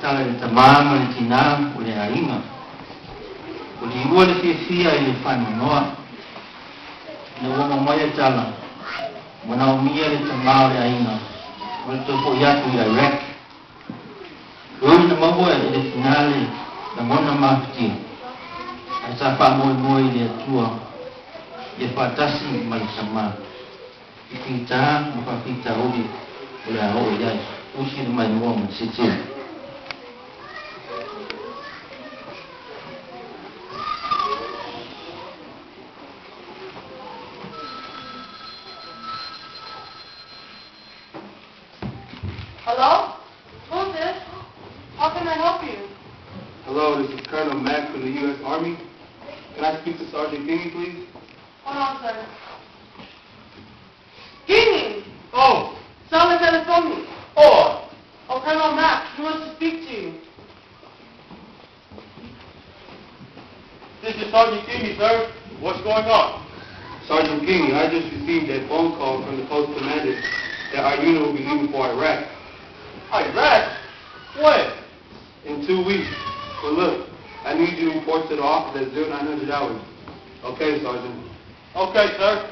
tala le tamama le tina o le ainga. O le ua le fia i le whanonoa. Na ua mamoia tala. Mana o mia le tamama o le ainga. O le tofo iatu i Iraq. Rui na mamoia i le finale na mona mafti. A sa wha moi le atua. I whatasi mai sama. I whita ma whawhita ori o le aho i ai. Usi na mai mua ma siti. Hello? Who's this? How can I help you? Hello, this is Colonel Mack from the U.S. Army. Can I speak to Sergeant Gingy, please? Hold on, sir. Gingy! Oh! Sala telephone. Oh! Oh, Colonel Mack, he wants to speak to you. This is Sergeant Gingy, sir. What's going on? Sergeant Gingy, I just received a phone call from the post commander that our unit will be leaving for Iraq. Iraq? When? In 2 weeks. So look, I need you to report to the office at 0900 hours. Okay, Sergeant. Okay, sir.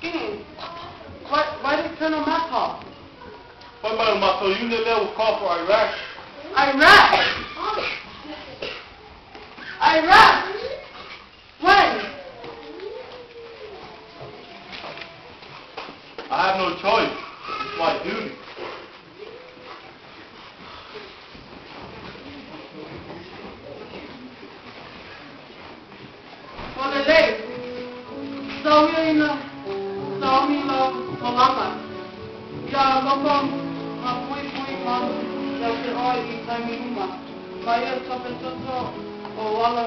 Gingy, why did Colonel Mack call? What about my unit that will call for Iraq? Iraq? Iraq? When? I have no choice. It's my duty. For the day. So we in Colomba. Ya loko pui ma ya se oi I taimi uma. Kaya tope toto o wala.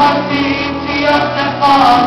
Masih siap sepak